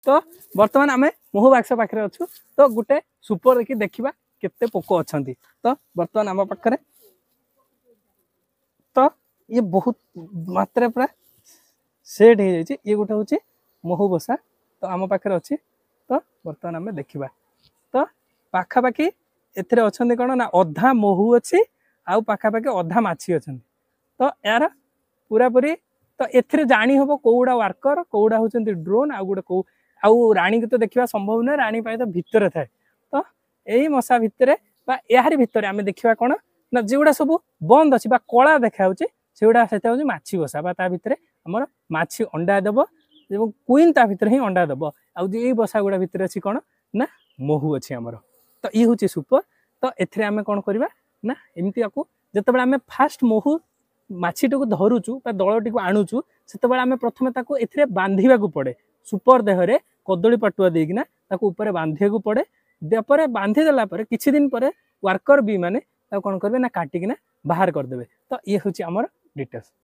तो बर्तमान आम महू बाक्स पाखे अच्छु तो गोटे सुपर देखी देखा केते पोक अच्छा तो बर्तमान आम पाखे तो ये बहुत मात्रा पूरा सेट हो जाए ये गोटे हूँ महू बसा तो आम पाखे अच्छी तो बर्तमान आम देखा तो पाखापाखि एथिरे अच्छे कौन ना अधा महू अच्छी आउ पाखापाखि अधा माछी अच्छा तो यार पूरा पूरी तो एथिरे जानी हम कौड़ा वर्कर कौड़ा हूँ ड्रोन आउ गोटे कौ आउ राणी को तो देखा संभव नुहे राणी तो भितर थाए तो यही मशा भितर यार भितर आम देखा कौन ना जोड़ा सब बंद अच्छी कला देखा सेगुड़ा से हूँ माछी बसा भितर आमर माछी अंडा देव क्वीन ता भितर ही अंडा देव आई बसा गुड़ा भितर अच्छी कौन ना महू अच्छी आमर तो ये हूँ सुपर तो एथिरे आम कौन करवा ना एमती आपको जिते आम फास्ट महू माछीटी को धरुचु दलटी को आणुचु से आम प्रथम ए बांधा पड़े सुपर देहरे कदली पटुआ देना ऊपर बांधा पड़े बांधीदेला किछि दिन पर वर्कर भी माने कौन करेंगे ना काटिकिना बाहर करदे तो ये हूँ आमर डिटेल्स।